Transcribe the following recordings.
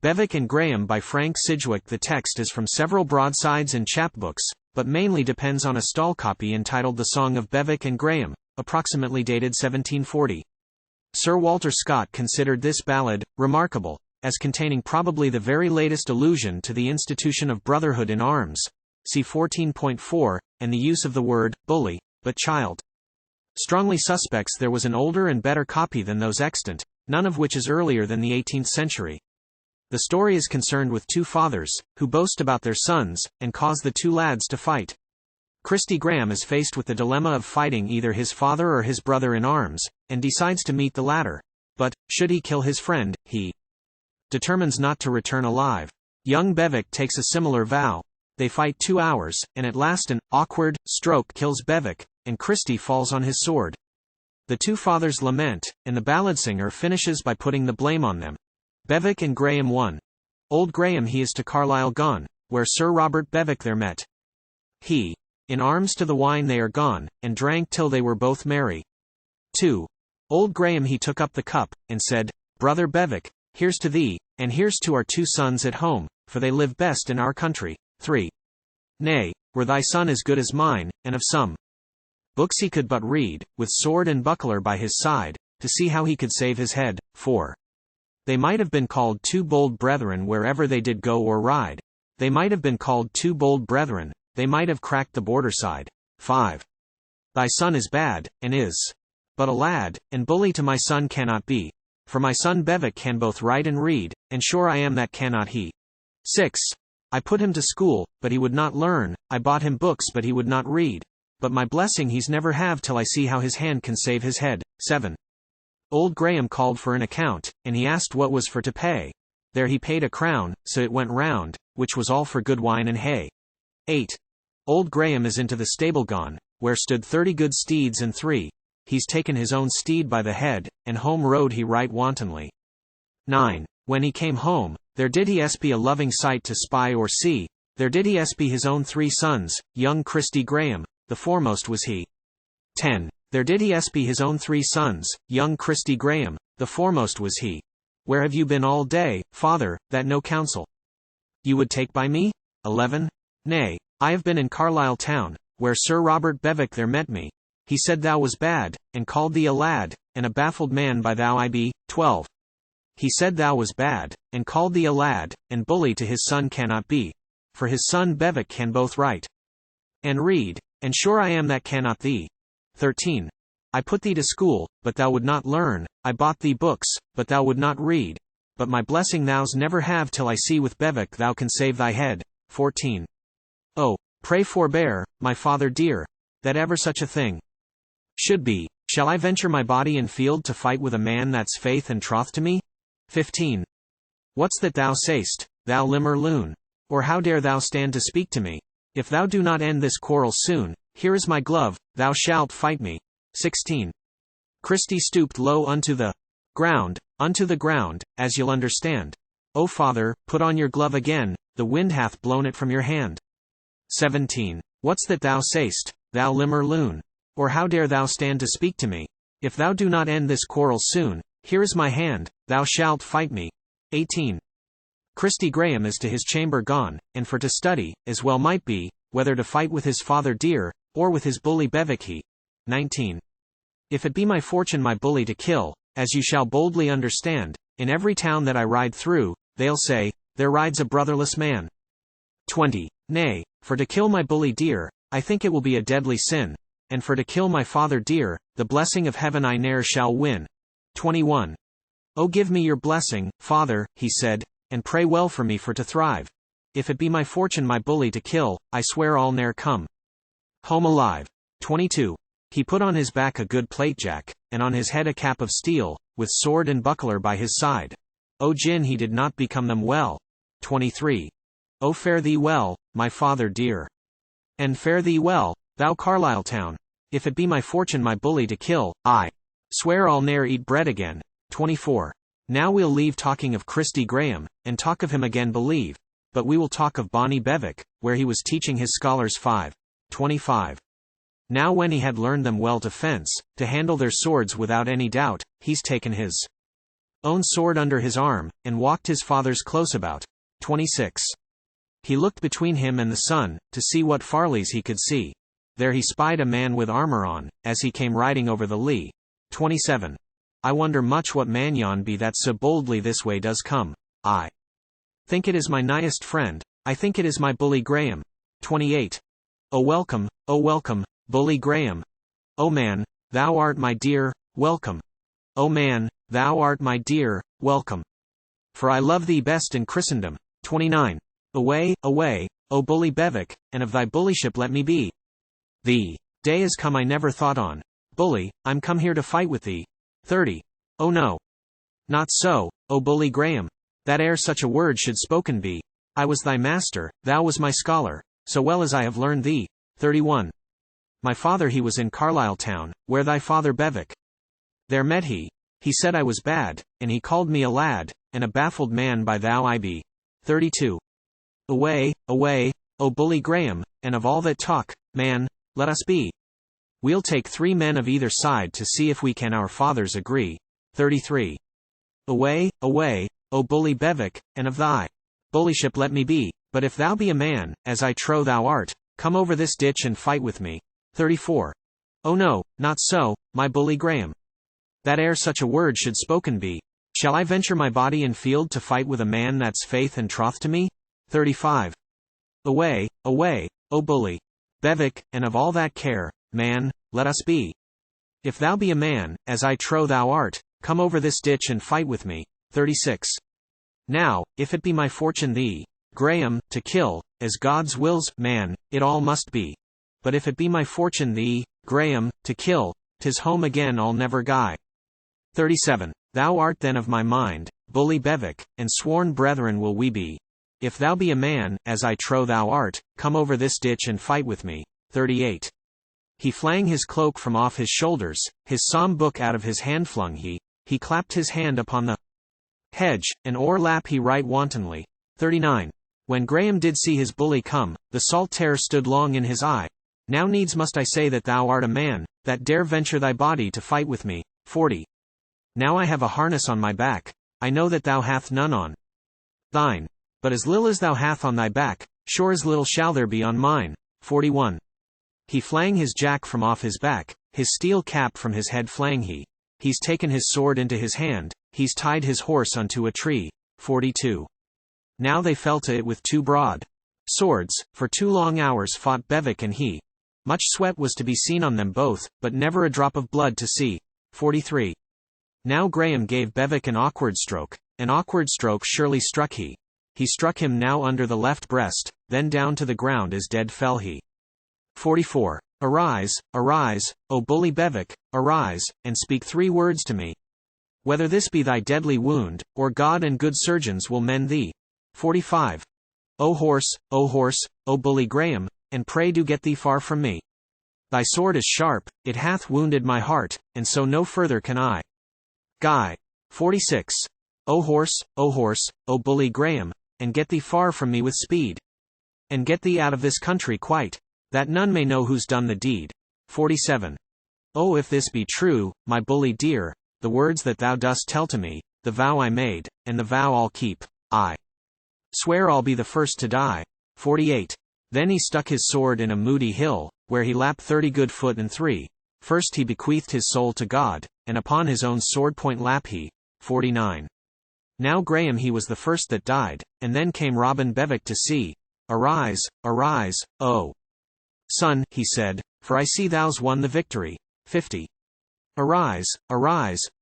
Bewick and Grahame by Frank Sidgwick. The text is from several broadsides and chap-books, but mainly depends on a stall copy entitled The Song of Bewick and Grahame, approximately dated 1740. Sir Walter Scott considered this ballad remarkable, as containing probably the very latest allusion to the institution of brotherhood in arms, see 14.4, and the use of the word bully, but child. Strongly suspects there was an older and better copy than those extant, none of which is earlier than the 18th century. The story is concerned with two fathers, who boast about their sons, and cause the two lads to fight. Christy Graham is faced with the dilemma of fighting either his father or his brother in arms, and decides to meet the latter. But, should he kill his friend, he determines not to return alive. Young Bewick takes a similar vow. They fight 2 hours, and at last an awkward stroke kills Bewick, and Christy falls on his sword. The two fathers lament, and the ballad-singer finishes by putting the blame on them. Bewick and Grahame 1. Old Graham he is to Carlisle gone, where Sir Robert Bewick there met. He, in arms to the wine they are gone, and drank till they were both merry. 2. Old Graham he took up the cup, and said, Brother Bewick, here's to thee, and here's to our 2 sons at home, for they live best in our country. 3. Nay, were thy son as good as mine, and of some books he could but read, with sword and buckler by his side, to see how he could save his head. 4. They might have been called 2 bold brethren wherever they did go or ride. They might have been called 2 bold brethren, they might have cracked the border side. 5. Thy son is bad, and is but a lad, and bully to my son cannot be. For my son Bewick can both write and read, and sure I am that cannot he. 6. I put him to school, but he would not learn, I bought him books but he would not read. But my blessing he's never have till I see how his hand can save his head. 7. Old Graham called for an account, and he asked what was for to pay. There he paid a crown, so it went round, which was all for good wine and hay. 8. Old Graham is into the stable gone, where stood 30 good steeds and 3. He's taken his own steed by the head, and home rode he right wantonly. 9. When he came home, there did he be a loving sight to spy or see, there did he be his own 3 sons, young Christy Graham, the foremost was he. 10. There did he be his own 3 sons, young Christy Graham, the foremost was he. Where have you been all day, father, that no counsel you would take by me? 11. Nay, I have been in Carlisle town, where Sir Robert Bewick there met me. He said thou was bad, and called thee a lad, and a baffled man by thou I be. 12. He said thou was bad, and called thee a lad, and bully to his son cannot be. For his son Bewick can both write and read, and sure I am that cannot thee. 13. I put thee to school, but thou would not learn, I bought thee books, but thou would not read. But my blessing thou's never have till I see with Bewick thou can save thy head. 14. Oh, pray forbear, my father dear, that ever such a thing should be. Shall I venture my body in field to fight with a man that's faith and troth to me? 15. What's that thou say'st, thou limmer loon? Or how dare thou stand to speak to me? If thou do not end this quarrel soon, here is my glove, thou shalt fight me. 16. Christy stooped low unto the ground, as you'll understand. O father, put on your glove again, the wind hath blown it from your hand. 17. What's that thou say'st, thou limmer loon? Or how dare thou stand to speak to me? If thou do not end this quarrel soon, here is my hand, thou shalt fight me. 18. Christy Graham is to his chamber gone, and for to study, as well might be, whether to fight with his father dear, or with his bully Bewick he. 19. If it be my fortune my bully to kill, as you shall boldly understand, in every town that I ride through, they'll say, there rides a brotherless man. 20. Nay, for to kill my bully dear, I think it will be a deadly sin, and for to kill my father dear, the blessing of heaven I ne'er shall win. 21. Oh give me your blessing, father, he said, and pray well for me for to thrive. If it be my fortune my bully to kill, I swear I'll ne'er come home alive. 22. He put on his back a good plate-jack, and on his head a cap of steel, with sword and buckler by his side. O gin he did not become them well. 23. O fare thee well, my father dear. And fare thee well, thou Carlisle town. If it be my fortune my bully to kill, I swear I'll ne'er eat bread again. 24. Now we'll leave talking of Christy Graham, and talk of him again believe. But we will talk of bonny Bewick, where he was teaching his scholars 5. 25. Now when he had learned them well to fence, to handle their swords without any doubt, he's taken his own sword under his arm, and walked his father's close about. 26. He looked between him and the sun, to see what Farleys he could see. There he spied a man with armor on, as he came riding over the lea. 27. I wonder much what man yon be that so boldly this way does come. I think it is my nighest friend, I think it is my bully Graham. 28. O welcome, bully Graham. O man, thou art my dear, welcome. O man, thou art my dear, welcome. For I love thee best in Christendom. 29. Away, O bully Bewick, and of thy bullyship let me be. The day is come I never thought on. Bully, I'm come here to fight with thee. 30. Oh no. Not so, O bully Graham. That ere such a word should spoken be. I was thy master, thou was my scholar, so well as I have learned thee. 31. My father he was in Carlisle town, where thy father Bewick. There met he. He said I was bad, and he called me a lad, and a baffled man by thou I be. 32. Away, O bully Graham, and of all that talk, man, let us be. We'll take 3 men of either side to see if we can our fathers agree. 33. Away, O bully Bewick, and of thy bullyship let me be, but if thou be a man, as I trow thou art, come over this ditch and fight with me. 34. Oh no, not so, my bully Graham. That ere such a word should spoken be, shall I venture my body in field to fight with a man that's faith and troth to me? 35. Away, O bully Bewick, and of all that care, man, let us be. If thou be a man, as I trow thou art, come over this ditch and fight with me. 36. Now, if it be my fortune thee, Graham, to kill, as God's wills, man, it all must be. But if it be my fortune thee, Graham, to kill, 'tis home again I'll never guy. 37. Thou art then of my mind, bully Bewick, and sworn brethren will we be. If thou be a man, as I trow thou art, come over this ditch and fight with me. 38. He flang his cloak from off his shoulders, his psalm book out of his hand flung he clapped his hand upon the hedge, and o'erlap he right wantonly. 39. When Graham did see his bully come, the salt terror stood long in his eye. Now needs must I say that thou art a man, that dare venture thy body to fight with me. 40. Now I have a harness on my back, I know that thou hath none on thine. But as little as thou hath on thy back, sure as little shall there be on mine. 41. He flang his jack from off his back, his steel cap from his head flang he's taken his sword into his hand, he's tied his horse unto a tree. 42. Now they fell to it with 2 broad swords, for 2 long hours fought Bewick and he. Much sweat was to be seen on them both, but never a drop of blood to see. 43. Now Graham gave Bewick an awkward stroke surely struck he. He struck him now under the left breast, then down to the ground as dead fell he. 44. Arise, O bully Bewick, arise, and speak 3 words to me. Whether this be thy deadly wound, or God and good surgeons will mend thee. 45. O horse, O bully Graham, and pray do get thee far from me. Thy sword is sharp, it hath wounded my heart, and so no further can I. Guy. 46. O horse, O bully Graham, and get thee far from me with speed. And get thee out of this country quite, that none may know who's done the deed. 47. Oh, if this be true, my bully dear, the words that thou dost tell to me, the vow I made, and the vow I'll keep, I swear I'll be the first to die. 48. Then he stuck his sword in a moody hill, where he lapped 30 good foot and 3. First he bequeathed his soul to God, and upon his own sword point lap he. 49. Now Graham he was the first that died, and then came Robin Bewick to see. Arise, O son, he said, for I see thou's won the victory. 50. Arise,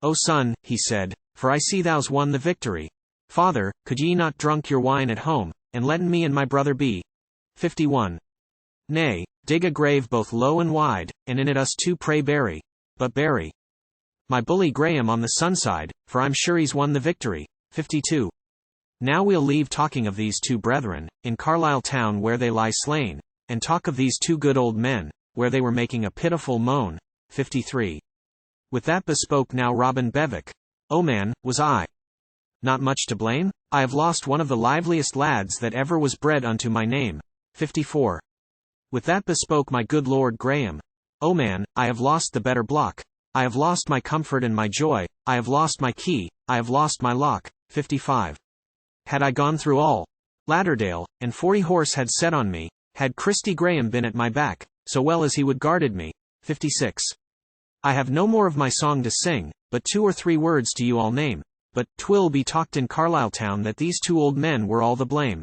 O son, he said, for I see thou's won the victory. Father, could ye not drunk your wine at home, and letten me and my brother be? 51. Nay, dig a grave both low and wide, and in it us 2 pray bury. But bury my bully Graham on the sunside, for I'm sure he's won the victory. 52. Now we'll leave talking of these 2 brethren, in Carlisle town where they lie slain, and talk of these 2 good old men, where they were making a pitiful moan. 53. With that bespoke now Robin Bewick. O man, was I not much to blame? I have lost one of the liveliest lads that ever was bred unto my name. 54. With that bespoke my good Lord Graham. O man, I have lost the better block. I have lost my comfort and my joy, I have lost my key, I have lost my lock. 55. Had I gone through all Lauderdale, and 40 horse had set on me, had Christy Graham been at my back, so well as he would guarded me. 56. I have no more of my song to sing, but 2 or 3 words to you all name, but 'twill be talked in Carlisle town that these 2 old men were all the blame.